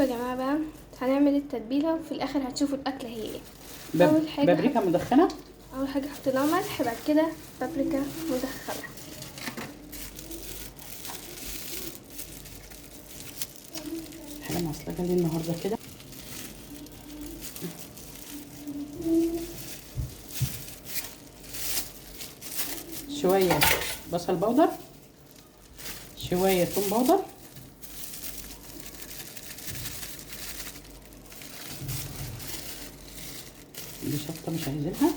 يا جماعة بقى هنعمل التتبيلة وفي الآخر هتشوفوا الأكلة هي ايه. بابريكا مدخنة. أول حاجة حطينا ملح، بعد كده بابريكا مدخنة. حاجة معصلجة لي النهاردة كده. شوية بصل بودر، شوية ثوم بودر، دي شطة مش عايزينها،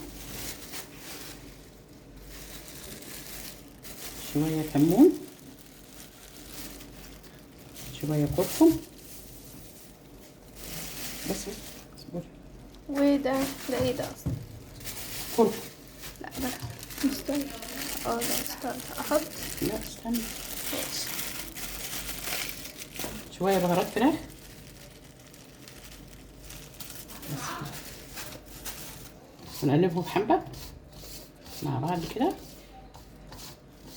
شوية كمون، شوية كركم، بس اصبري. وده ايه ده أصلا؟ كركم. لا ده مستوي. ده مستوي. أحط. لا استنى. ماشي. شوية بهارات فراخ، ونقلبهم حبة مع بعض كده.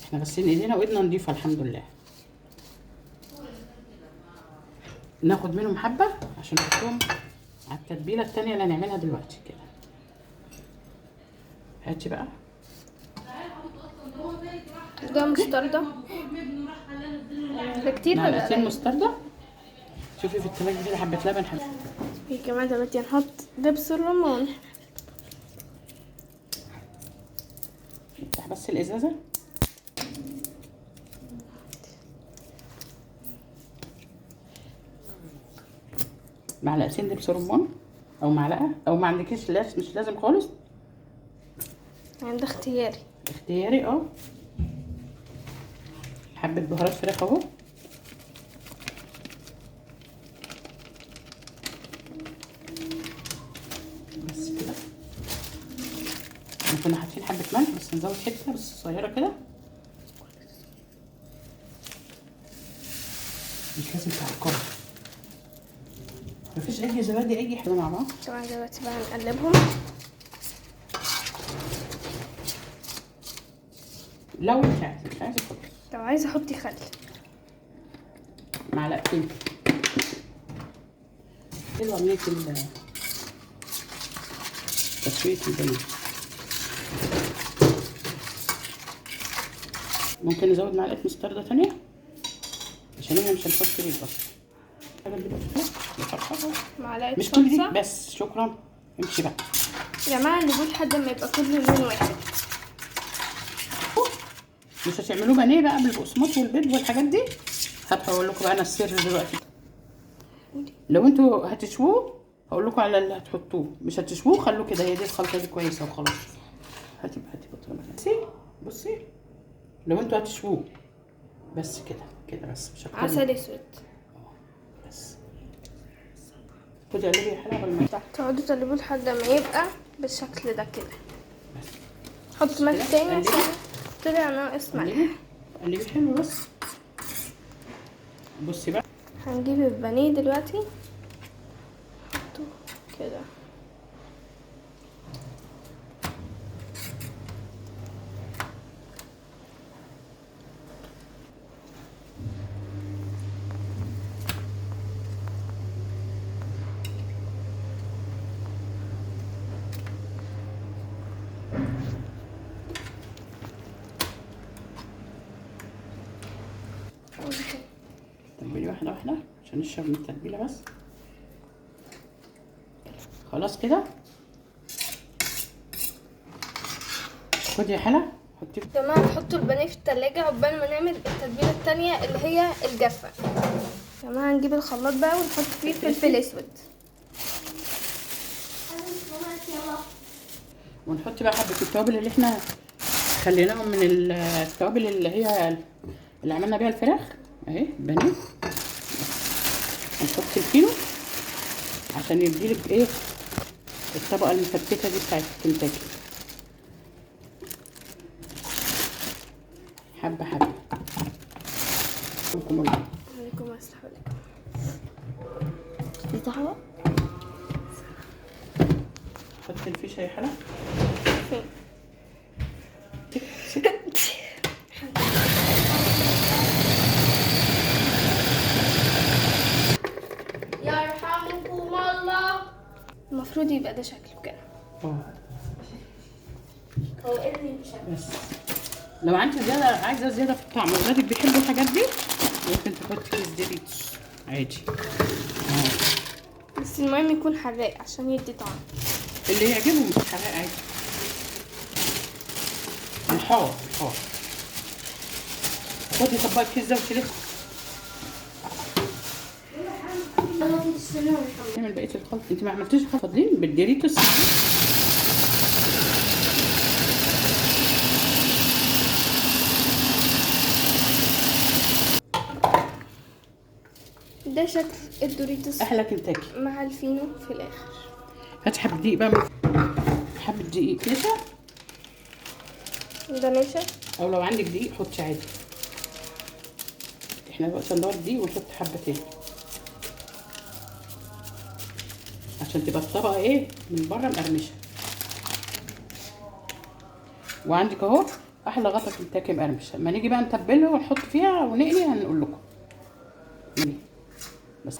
احنا غسلين ايدينا وايدنا نضيفة الحمد لله. ناخد منهم حبة عشان نحطهم على التتبيلة التانية اللي هنعملها دلوقتي كده. هاتي بقى. ده مستردة. ده كتير ولا معلقتين قليل؟ مستردة. شوفي في التلاجة كده حبة لبن حبة. يا جماعة دلوقتي هنحط دبس الرمان. نفتح بس الازازة. معلقتين دبس رمان او معلقة، او ما عندكيش مش لازم خالص. يعني ده اختياري. اختياري حبة بهارات فراخ اهو. بس كده. احنا كنا حاطين حبة ملح بس نزود حتة بس صغيرة كده. مش لازم تعكرها. مفيش اي زبادي اي حاجة مع بعض. طبعا دلوقتي بقى هنقلبهم. لو انت عايزة خلاص. لو عايزة احطي خل. معلقتين. حلوة عملية تسوية البانيه. ممكن نزود معلقة مستردة تانية عشان احنا مش هنحط فيه البصل. معلقة مش كل دي صلصة. بس، شكرا. امشي بقى يا جماعة نقول لحد ما يبقى كله لون واحد. مش هتعملوه بانيه بقى بالبقسماط والبيض والحاجات دي. هقول لكم بقى انا السر دلوقتي. لو انتوا هتشووه هقول لكم على اللي هتحطوه، مش هتشووه خلوه كده. هي دي الخلطه دي كويسه وخلاص. هاتي بطريقه. بصي لو انتوا هتشووه بس كده بس مش هتكلم. عسل اسود. بس خدي قلبي يا حلا قبل ما تقعدوا تقلبوه لحد ما يبقى بالشكل ده كده. بس حط ملح تاني عشان طلع ناقص ملح. قلبي حلو بس. بصي بقى هنجيب البانيه دلوقتي نحطه كده. تتبلي واحده واحده عشان نشرب من التتبيله بس. خلاص كده. خدي يا حلا حطي. يا جماعة نحطوا البانيه في التلاجة عقبال ما نعمل التتبيلة التانية اللي هي الجافة. يا جماعة نجيب الخلاط بقى ونحط فيه فلفل اسود. ونحط بقى حبه التوابل اللي احنا خليناهم من التوابل اللي هي اللي عملنا بيها الفراخ اهي بانيه. هنحط الكيلو عشان يديلك ايه الطبقه المفتته دي بتاعت كنتاكي. حبه حبه. عليكم الله. عليكم السلام. دي قهوة. حط الفيشه يا حلا. فين؟ يا المفروض يبقى ده شكله كده. هو ايه اللي مش عارف. بس لو عندك زياده، عايزه زياده في الطعم، ولادك بيحبوا الحاجات دي، ممكن تحطي كيس دوريتوس عادي. بس المهم يكون حراق عشان يدي طعم. اللي يعجبهم الحراق عادي. الحار خدي طبقة كيس ده وشيليه. نعمل بقية الخلط. انت ما عملتيش الخلط فاضلين بالدوريتوس. ده شكل الدوريتوس احلى كنتاكي مع الفينو في الاخر. هاتي حبة دقيق بقى، حبة دقيق نشا، ده نشا، او لو عندك دقيق حطي عادي. احنا دلوقتي هندور دقيق ونحط حبة تاني عشان تبقى الطبقة ايه من بره مقرمشة. وعندك اهو احلى غطا كنتاكي مقرمش. اما نيجي بقى نتبله ونحط فيها ونقلي هنقول لكم بس.